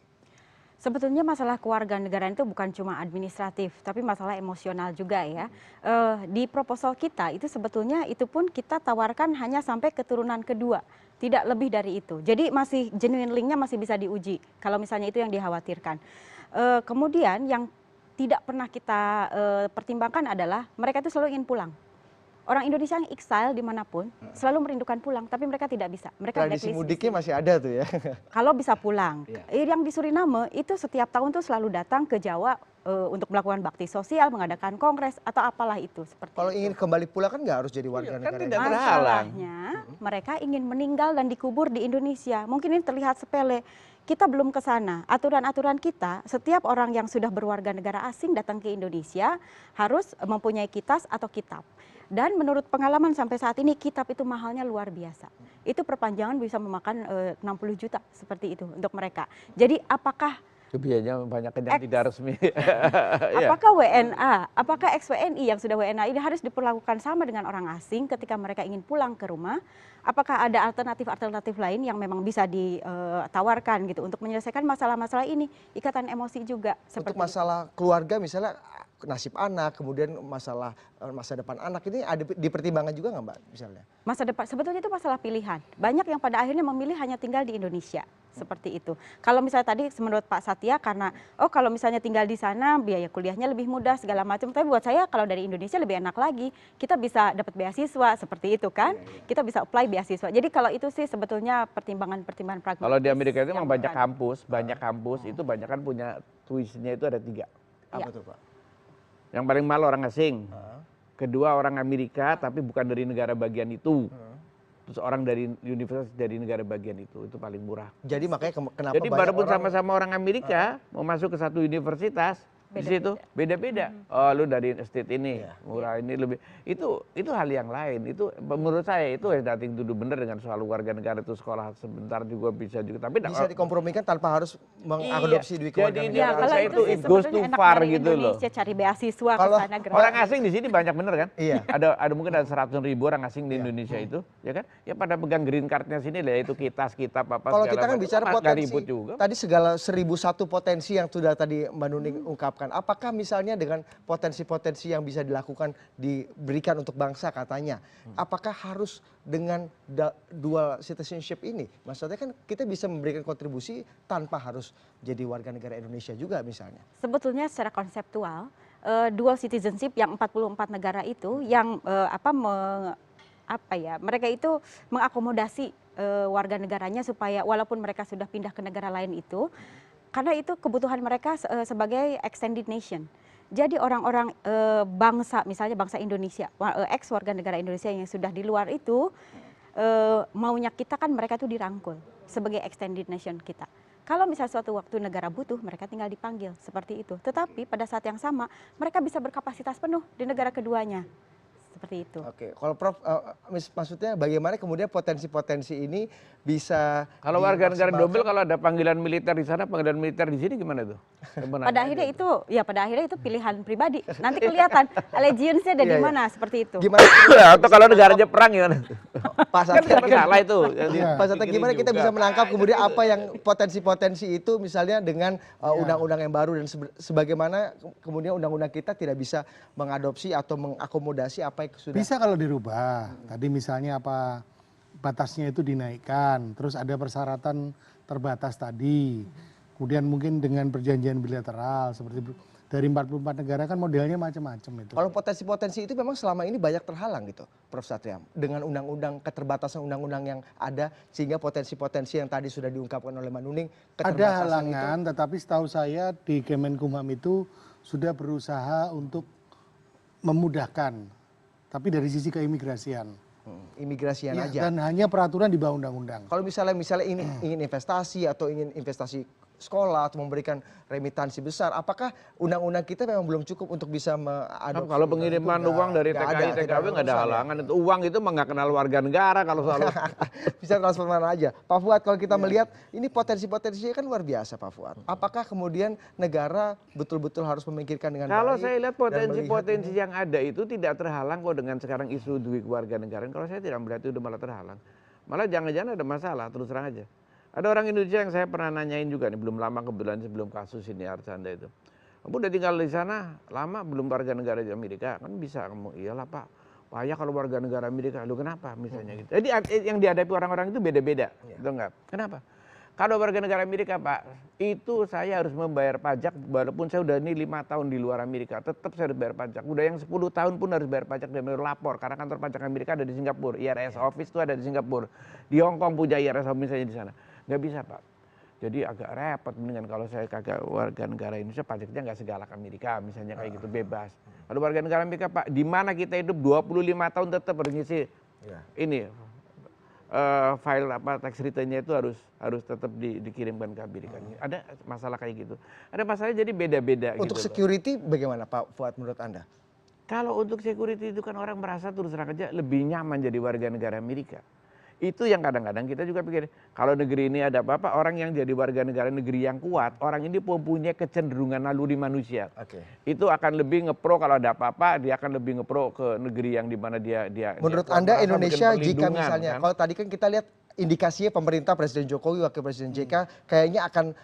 Sebetulnya masalah kewarganegaraan itu bukan cuma administratif, tapi masalah emosional juga ya. Di proposal kita itu sebetulnya itu pun kita tawarkan hanya sampai keturunan kedua, tidak lebih dari itu. Jadi masih genuine linknya masih bisa diuji, kalau misalnya itu yang dikhawatirkan. Kemudian yang tidak pernah kita pertimbangkan adalah mereka itu selalu ingin pulang. Orang Indonesia yang exile dimanapun selalu merindukan pulang, tapi mereka tidak bisa. Mereka Tradisi blacklist mudiknya masih ada tuh ya. kalau bisa pulang. Iya. Yang di Suriname itu setiap tahun tuh selalu datang ke Jawa untuk melakukan bakti sosial, mengadakan kongres atau apalah itu seperti Kalau itu. ingin kembali pulang kan nggak harus jadi Kan warga negara tidak Indonesia. terhalang. Masalahnya mereka ingin meninggal dan dikubur di Indonesia. Mungkin ini terlihat sepele. Kita belum ke sana. Aturan-aturan kita, setiap orang yang sudah berwarga negara asing datang ke Indonesia harus mempunyai kitas atau kitab. Dan menurut pengalaman sampai saat ini kitab itu mahalnya luar biasa. Itu perpanjangan bisa memakan 60 juta seperti itu untuk mereka. Jadi apakah Biayanya banyak yang tidak resmi. Iya. apakah WNA, apakah ex-WNI yang sudah WNA ini harus diperlakukan sama dengan orang asing ketika mereka ingin pulang ke rumah? Apakah ada alternatif-alternatif lain yang memang bisa ditawarkan gitu untuk menyelesaikan masalah-masalah ini? Ikatan emosi juga seperti Untuk masalah keluarga misalnya nasib anak, kemudian masalah masa depan anak ini ada dipertimbangkan juga nggak Mbak misalnya? masa depan sebetulnya itu masalah pilihan. Banyak yang pada akhirnya memilih hanya tinggal di Indonesia. Seperti itu. Kalau misalnya tadi menurut Pak Satya karena kalau misalnya tinggal di sana biaya kuliahnya lebih mudah segala macam. Tapi buat saya kalau dari Indonesia lebih enak lagi. Kita bisa dapat beasiswa seperti itu kan. Kita bisa apply beasiswa. Jadi kalau itu sih sebetulnya pertimbangan-pertimbangan pragmatis. Kalau di Amerika itu memang yang banyak kampus itu banyak kan punya tuitionnya itu ada 3. Apa tuh Pak? Yang paling mahal orang asing. Kedua orang Amerika tapi bukan dari negara bagian itu. Terus orang dari universitas dari negara bagian itu paling murah. Jadi makanya kenapa Jadi banyak walaupun orang sama-sama orang Amerika mau masuk ke satu universitas di situ beda-beda. Oh lu dari state ini murah ini lebih itu hal yang lain. Itu menurut saya itu nothing to do bener dengan soal warga negara itu sekolah sebentar juga bisa juga. Tapi bisa dikompromikan tanpa harus mengadopsi Jadi dua keluarga ini negara. kalau saya itu itu sih it goes sebetulnya too enak far dari gitu loh. Indonesia cari beasiswa ke Kalau sana gratis. Orang asing di sini banyak bener kan? Iya. Ada mungkin ada 100.000 orang asing di Indonesia itu, ya kan? Ya pada pegang green cardnya sini lah, itu kitab apa Kalau segala kita kan macam. bicara Nggak potensi, ribut juga. tadi segala 1001 potensi yang sudah tadi Mbak Nuning ungkapkan. Apakah misalnya dengan potensi-potensi yang bisa dilakukan diberikan untuk bangsa katanya, apakah harus dengan dual citizenship ini? Maksudnya kan kita bisa memberikan kontribusi tanpa harus jadi warga negara Indonesia juga misalnya. Sebetulnya secara konseptual dual citizenship yang 44 negara itu yang mereka itu mengakomodasi warga negaranya supaya walaupun mereka sudah pindah ke negara lain itu karena itu kebutuhan mereka sebagai extended nation. Jadi orang-orang bangsa misalnya bangsa Indonesia, ex warga negara Indonesia yang sudah di luar itu maunya kita kan mereka itu dirangkul sebagai extended nation kita. Kalau misalnya suatu waktu negara butuh, mereka tinggal dipanggil seperti itu. Tetapi pada saat yang sama, mereka bisa berkapasitas penuh di negara keduanya. Seperti itu. Oke, kalau Prof, maksudnya bagaimana kemudian potensi-potensi ini bisa Kalau warga negara dimaksimalkan? double kalau ada panggilan militer di sana, panggilan militer di sini gimana tuh? Pada akhirnya itu pilihan pribadi. Nanti kelihatan allegiance-nya ada di mana seperti itu. Gimana? Atau kalau negaranya perang gimana? Pak Kan Satya, masalah itu. Pak Satya, gimana kita bisa menangkap kemudian apa yang potensi-potensi itu misalnya dengan undang-undang yang baru dan sebagaimana kemudian undang-undang kita tidak bisa mengadopsi atau mengakomodasi apa yang sudah Bisa kalau dirubah. Tadi misalnya apa batasnya itu dinaikkan, terus ada persyaratan terbatas tadi. Kemudian mungkin dengan perjanjian bilateral seperti dari 44 negara kan modelnya macam-macam itu. Kalau potensi-potensi itu memang selama ini banyak terhalang gitu, Prof. Satya, dengan undang-undang keterbatasan undang-undang yang ada sehingga potensi-potensi yang tadi sudah diungkapkan oleh Mbak Nuning Ada halangan, tetapi setahu saya di Kemenkumham itu sudah berusaha untuk memudahkan, tapi dari sisi keimigrasian. imigrasian Ya, aja. dan hanya peraturan di bawah undang-undang. Kalau misalnya ingin investasi atau ingin investasi sekolah atau memberikan remitansi besar. Apakah undang-undang kita memang belum cukup untuk bisa mengadopsi? Kalau pengiriman uang dari TKI, TKW nggak ada halangan. Itu uang itu nggak kenal warga negara kalau soal bisa transfer mana aja. Pak Fuad, kalau kita melihat ini potensi-potensinya kan luar biasa, Pak Fuad. Apakah kemudian negara betul-betul harus memikirkan dengan kalau baik? saya lihat dan melihat potensi-potensi ini? yang ada itu tidak terhalang kok dengan sekarang isu duit keluarga negara. Kalau saya tidak melihat itu udah malah terhalang. Malah jangan-jangan ada masalah, terus terang aja. Ada orang Indonesia yang saya pernah nanyain juga nih, belum lama kebetulan sebelum kasus ini Archandra itu. Kamu udah tinggal di sana lama belum warga negara di Amerika? Kan bisa kamu, iyalah Pak, payah kalau warga negara Amerika. Lu kenapa misalnya gitu. Jadi yang dihadapi orang-orang itu beda-beda, gitu enggak? Kenapa? Kalau warga negara Amerika Pak, itu saya harus membayar pajak walaupun saya udah ini 5 tahun di luar Amerika, tetap saya harus bayar pajak. Udah yang 10 tahun pun harus bayar pajak dan harus lapor karena kantor pajak Amerika ada di Singapura, IRS office itu ada di Singapura. Di Hong Kong punya IRS office misalnya di sana. Nggak bisa Pak. Jadi agak repot mendingan kalau saya kagak warga negara Indonesia pajaknya nggak segalak Amerika misalnya kayak gitu bebas. Kalau warga negara Amerika Pak, di mana kita hidup 25 tahun tetap harus ngisi ini file apa tax return-nya itu harus tetap dikirimkan ke Amerika. Ada masalah kayak gitu. Ada masalahnya jadi beda-beda. Untuk gitu security bagaimana Pak Fuad menurut Anda? Kalau untuk security itu kan orang merasa terus terang aja lebih nyaman jadi warga negara Amerika. Itu yang kadang-kadang kita juga pikir, kalau negeri ini ada apa-apa, orang yang jadi warga negara negeri yang kuat, orang ini mempunyai kecenderungan naluri manusia. Itu akan lebih ngepro kalau ada apa-apa, dia akan lebih ngepro ke negeri yang dimana dia menurut dia Anda merasa Indonesia bikin jika perlindungan, misalnya, kan? kalau tadi kan kita lihat indikasinya pemerintah Presiden Jokowi, Wakil Presiden JK kayaknya akan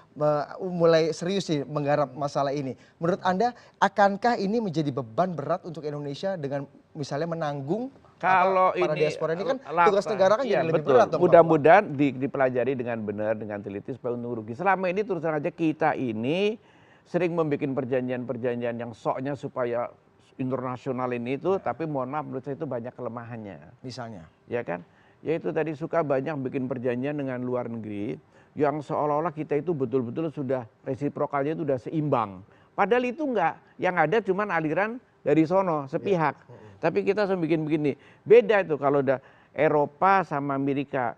mulai serius sih menggarap masalah ini. Menurut Anda, akankah ini menjadi beban berat untuk Indonesia dengan misalnya menanggung Kalau para ini diaspora ini kan tugas negara kan jadi lebih betul. berat dong. Mudah-mudahan dipelajari dengan benar, dengan teliti supaya untung rugi. Selama ini terus terang aja kita ini sering membuat perjanjian-perjanjian yang soknya supaya internasional ini itu, tapi mohon maaf menurut saya itu banyak kelemahannya. Misalnya? Ya kan? Yaitu tadi suka banyak bikin perjanjian dengan luar negeri yang seolah-olah kita itu betul-betul sudah resiprokalnya itu sudah seimbang. Padahal itu enggak, yang ada cuman aliran dari sono sepihak. Tapi kita harus bikin begini. Beda itu kalau udah Eropa sama Amerika,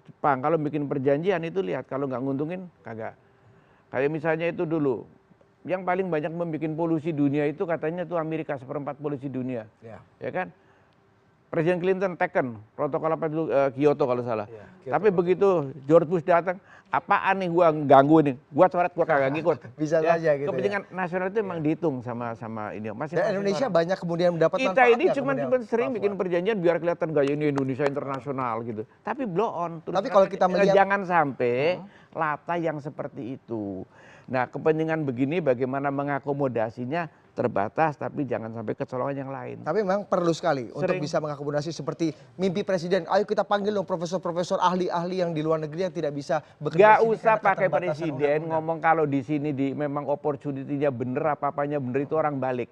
Jepang. Kalau bikin perjanjian itu lihat kalau nggak nguntungin kagak. Kayak misalnya itu dulu, yang paling banyak membuat polusi dunia itu katanya tuh Amerika 1/4 polusi dunia, ya kan? Presiden Clinton teken protokol apa dulu Kyoto kalau salah. Tapi begitu George Bush datang, apaan nih gua ganggu nih, gua coret gua kagak ngikut. Bisa saja gitu. Kepentingan nasional itu memang dihitung sama ini. Dan Indonesia banyak kemudian mendapat kita manfaatnya ini cuma sering Pak bikin Fuad. perjanjian biar kelihatan gaya ini Indonesia internasional gitu. Tapi blow on. Tapi kalau kita melihat jangan sampai lata yang seperti itu. Nah, kepentingan begini bagaimana mengakomodasinya terbatas, tapi jangan sampai kecolongan yang lain. Tapi memang perlu sekali untuk bisa mengakomodasi seperti mimpi presiden. Ayo kita panggil dong profesor-profesor ahli-ahli yang di luar negeri yang tidak bisa bekerja. Gak di sini usah karena pakai keterbatasan presiden undang-undang. ngomong kalau di sini memang opportunity-nya bener, apa-apanya bener, itu orang balik.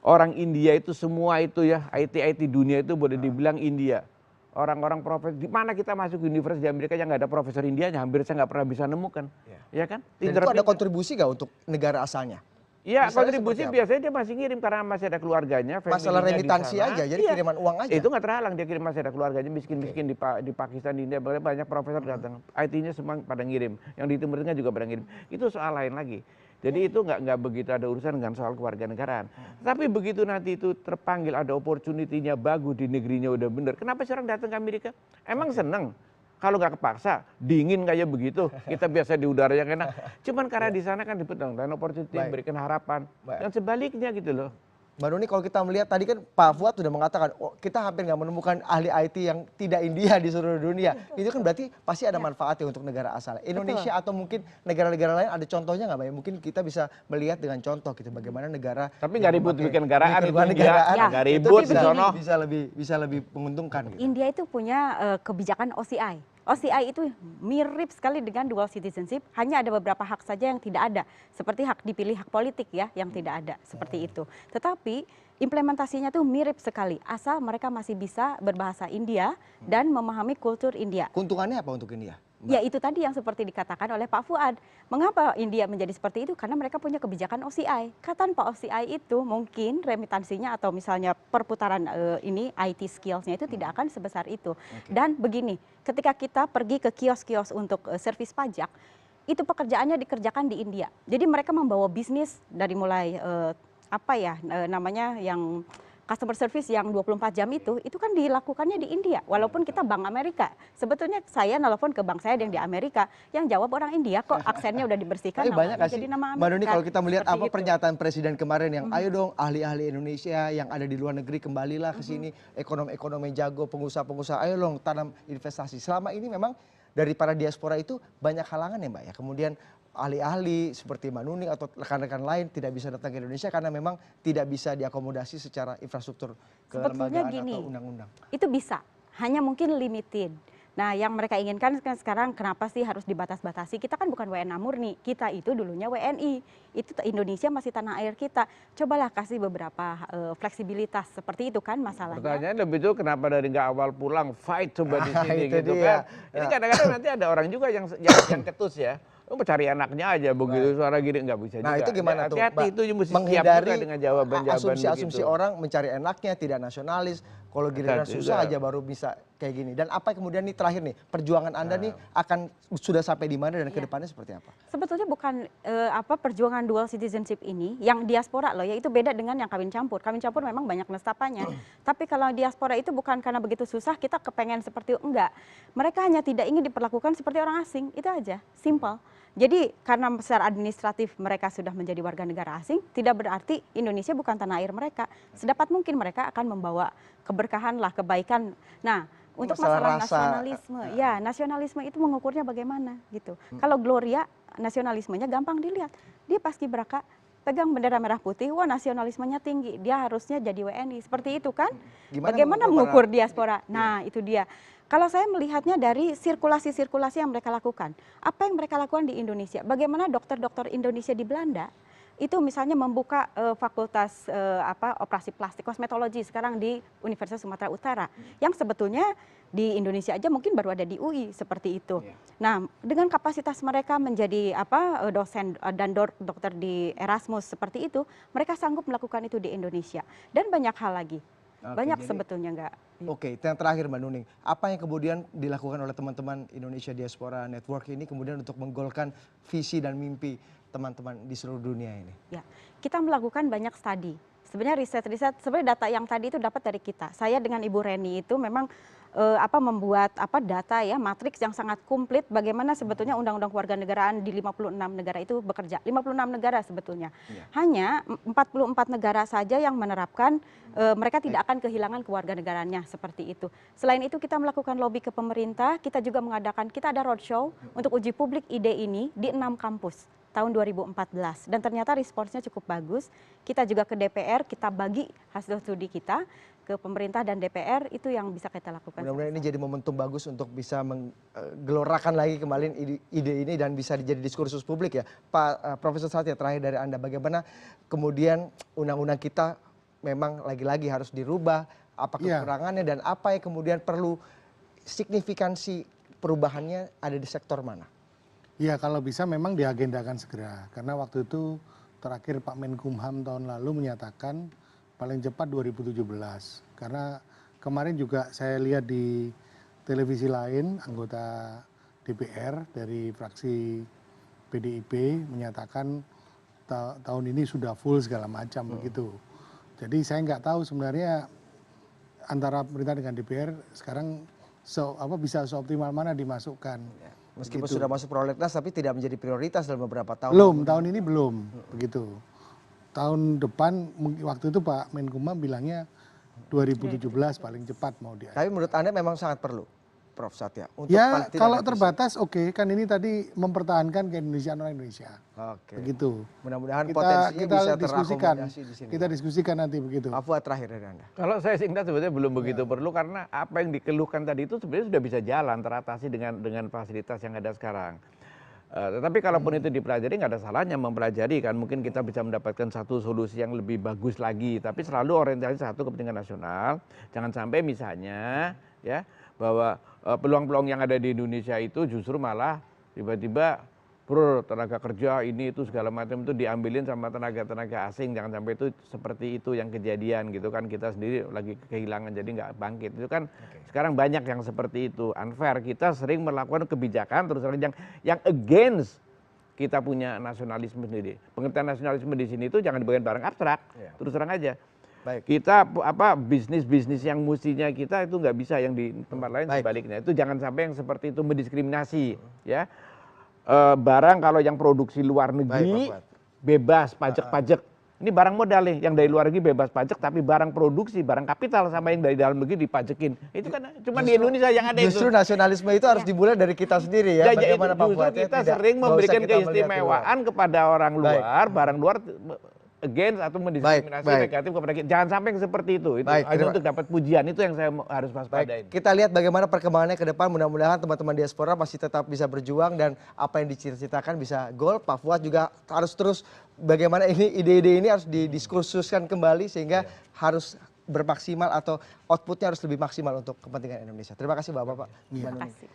Orang India itu semua itu ya, IT dunia itu boleh dibilang India. Orang-orang profesor, di mana kita masuk universitas di Amerika yang nggak ada profesor Indianya, hampir saya nggak pernah bisa nemukan. Ya kan? Dan itu ada kontribusi nggak untuk negara asalnya? Iya, Misalnya kontribusi seperti apa? biasanya dia masih ngirim karena masih ada keluarganya. Masalah family-nya di remitansi sana. aja, jadi Iya. kiriman uang aja. Itu nggak terhalang, dia kirim masih ada keluarganya miskin-miskin di Pakistan, di India, banyak profesor datang. IT-nya semua pada ngirim, yang di Timur Tengah juga pada ngirim. Itu soal lain lagi. Jadi itu nggak begitu ada urusan dengan soal kewarganegaraan. Tapi begitu nanti itu terpanggil ada opportunity-nya bagus di negerinya udah bener. Kenapa sih orang datang ke Amerika? Emang seneng? Kalau nggak kepaksa, dingin kayak begitu, kita biasa di udara yang enak. Cuman karena di sana kan dipegang dan opportunity, berikan harapan. Dan sebaliknya gitu loh. Mbak Nuni, kalau kita melihat tadi kan Pak Fuad sudah mengatakan, oh, kita hampir nggak menemukan ahli IT yang tidak India di seluruh dunia. Itu kan berarti pasti ada manfaatnya untuk negara asal. Indonesia atau mungkin negara-negara lain ada contohnya nggak Mbak? Mungkin kita bisa melihat dengan contoh gitu bagaimana negara. Tapi nggak ribut bikin negaraan, nggak ribut di sono. Bisa lebih menguntungkan. Gitu. India itu punya kebijakan OCI. OCI itu mirip sekali dengan dual citizenship, hanya ada beberapa hak saja yang tidak ada, seperti hak dipilih, hak politik ya, yang tidak ada, seperti itu. Tetapi implementasinya tuh mirip sekali, asal mereka masih bisa berbahasa India dan memahami kultur India. Keuntungannya apa untuk India? Ya itu tadi yang seperti dikatakan oleh Pak Fuad. Mengapa India menjadi seperti itu? Karena mereka punya kebijakan OCI. Tanpa OCI itu mungkin remitansinya atau misalnya perputaran ini IT skillsnya itu tidak akan sebesar itu. Dan begini, ketika kita pergi ke kios-kios untuk servis pajak, itu pekerjaannya dikerjakan di India. Jadi mereka membawa bisnis dari mulai namanya yang customer service yang 24 jam itu kan dilakukannya di India. Walaupun kita Bank Amerika. Sebetulnya saya nelpon ke bank saya yang di Amerika, yang jawab orang India kok, aksennya udah dibersihkan. Tapi banyak nggak sih, jadi nama Mbak Nuni, Amerika. kalau kita melihat Seperti apa itu. pernyataan Presiden kemarin yang ayo dong ahli-ahli Indonesia yang ada di luar negeri kembalilah ke sini, ekonomi-ekonomi jago, pengusaha-pengusaha, ayo dong tanam investasi. Selama ini memang dari para diaspora itu banyak halangan ya Mbak ya. Kemudian ahli-ahli seperti Mbak Nuni atau rekan-rekan lain tidak bisa datang ke Indonesia karena memang tidak bisa diakomodasi secara infrastruktur Sebetulnya kelembagaan gini, atau undang-undang. itu bisa, hanya mungkin limited. Nah, yang mereka inginkan kan sekarang kenapa sih harus dibatas-batasi? Kita kan bukan WNA murni, kita itu dulunya WNI. Itu Indonesia masih tanah air kita. Cobalah kasih beberapa fleksibilitas seperti itu kan masalahnya. Pertanyaan lebih itu kenapa dari nggak awal pulang fight coba di sini Itu gitu dia. kan? Ini kadang-kadang nanti ada orang juga yang ketus ya. Lu cari anaknya aja begitu suara gini nggak bisa Nah juga. itu gimana tuh Hati-hati Mbak? itu mesti siap Menghindari juga dengan jawaban-jawaban asumsi-asumsi begitu. orang mencari enaknya, tidak nasionalis. Kalau giliran Betul susah juga. aja baru bisa kayak gini. Dan apa kemudian nih terakhir nih, perjuangan Anda nih akan sudah sampai di mana dan kedepannya seperti apa? Sebetulnya bukan perjuangan dual citizenship ini yang diaspora loh, yaitu beda dengan yang kawin campur. Kawin campur memang banyak nestapanya. Tapi kalau diaspora itu bukan karena begitu susah kita kepengen seperti itu, enggak. Mereka hanya tidak ingin diperlakukan seperti orang asing, itu aja, simple. Jadi karena secara administratif mereka sudah menjadi warga negara asing, tidak berarti Indonesia bukan tanah air mereka. Sedapat mungkin mereka akan membawa keberkahan lah, kebaikan. Nah, untuk masalah nasionalisme, ya nasionalisme itu mengukurnya bagaimana gitu. Kalau Gloria nasionalismenya gampang dilihat, dia paskibraka pegang bendera merah putih, wah nasionalismenya tinggi, dia harusnya jadi WNI, seperti itu kan? Bagaimana mengukur diaspora? Nah itu dia. Kalau saya melihatnya dari sirkulasi-sirkulasi yang mereka lakukan, apa yang mereka lakukan di Indonesia, bagaimana dokter-dokter Indonesia di Belanda itu misalnya membuka fakultas operasi plastik kosmetologi sekarang di Universitas Sumatera Utara, yang sebetulnya di Indonesia aja mungkin baru ada di UI seperti itu. Nah, dengan kapasitas mereka menjadi dosen dan dokter di Erasmus seperti itu, mereka sanggup melakukan itu di Indonesia dan banyak hal lagi. Banyak sebetulnya enggak. Oke, yang terakhir Mbak Nuning, apa yang kemudian dilakukan oleh teman-teman Indonesia Diaspora Network ini kemudian untuk menggolkan visi dan mimpi teman-teman di seluruh dunia ini? Ya, kita melakukan banyak studi. Sebenarnya riset-riset, sebenarnya data yang tadi itu dapat dari kita. Saya dengan Ibu Reni itu memang membuat data ya, matriks yang sangat komplit bagaimana sebetulnya undang-undang kewarganegaraan di 56 negara itu bekerja. 56 negara sebetulnya. Hanya 44 negara saja yang menerapkan mereka tidak akan kehilangan kewarganegaraannya seperti itu. Selain itu kita melakukan lobby ke pemerintah, kita juga kita ada roadshow untuk uji publik ide ini di 6 kampus tahun 2014 dan ternyata responsnya cukup bagus. Kita juga ke DPR, kita bagi hasil studi kita ke pemerintah dan DPR, itu yang bisa kita lakukan. Mudah-mudahan ini jadi momentum bagus untuk bisa menggelorakan lagi kembali ide ini dan bisa jadi diskursus publik ya. Pak Profesor Satya, terakhir dari Anda, bagaimana kemudian undang-undang kita memang lagi-lagi harus dirubah, apa kekurangannya dan apa yang kemudian perlu signifikansi perubahannya ada di sektor mana? Ya kalau bisa memang diagendakan segera, karena waktu itu terakhir Pak Menkumham tahun lalu menyatakan paling cepat 2017. Karena kemarin juga saya lihat di televisi lain anggota DPR dari fraksi PDIP menyatakan tahun ini sudah full segala macam begitu. Jadi saya nggak tahu sebenarnya antara pemerintah dengan DPR sekarang bisa seoptimal mana dimasukkan. Meskipun sudah masuk prolegnas tapi tidak menjadi prioritas dalam beberapa tahun. Belum, tahun ini belum begitu. Tahun depan waktu itu Pak Menkumham bilangnya 2017 paling cepat mau dia. Tapi menurut Anda memang sangat perlu, Prof. Satya? Untuk Ya kalau terbatas oke, kan ini tadi mempertahankan keindonesiaan orang Indonesia. Oke. Begitu. Mudah-mudahan potensinya bisa terakomodasi di sini. Kita diskusikan nanti begitu. Pak Fuad, terakhir dari Anda. Kalau saya singkat sebetulnya belum begitu perlu karena apa yang dikeluhkan tadi itu sebenarnya sudah bisa jalan teratasi dengan fasilitas yang ada sekarang. Tetapi kalaupun itu dipelajari nggak ada salahnya mempelajari kan, mungkin kita bisa mendapatkan satu solusi yang lebih bagus lagi. Tapi selalu orientasi satu kepentingan nasional. Jangan sampai misalnya ya bahwa peluang-peluang yang ada di Indonesia itu justru malah tiba-tiba tenaga kerja ini itu segala macam itu diambilin sama tenaga-tenaga asing. Jangan sampai itu seperti itu yang kejadian gitu kan, kita sendiri lagi kehilangan jadi nggak bangkit. Itu kan sekarang banyak yang seperti itu, unfair. Kita sering melakukan kebijakan terus yang against kita punya nasionalisme sendiri. Pengertian nasionalisme di sini itu jangan dibagian barang abstrak, terus terang aja. Baik. Kita bisnis yang mestinya kita itu nggak bisa yang di tempat lain sebaliknya. Itu jangan sampai yang seperti itu mendiskriminasi, ya. Barang kalau yang produksi luar negeri bebas pajak-pajak. Ini barang modal nih, yang dari luar negeri bebas pajak, tapi barang produksi, barang kapital sama yang dari dalam negeri dipajekin. Itu kan cuma di Indonesia yang ada itu. Justru nasionalisme itu harus dimulai dari kita sendiri ya. Bagaimana Pak Fuad Justru kita sering memberikan keistimewaan kepada orang luar, barang luar against atau mendiskriminasi negatif kepada kita. Jangan sampai seperti itu. Hanya untuk dapat pujian, itu yang saya harus waspadain. Kita lihat bagaimana perkembangannya ke depan. Mudah-mudahan teman-teman diaspora masih tetap bisa berjuang dan apa yang dicita-citakan bisa goal. Pak Fuad juga harus terus bagaimana ide-ide ini harus didiskursuskan kembali sehingga harus bermaksimal atau outputnya harus lebih maksimal untuk kepentingan Indonesia. Terima kasih Bapak-Bapak. Terima kasih.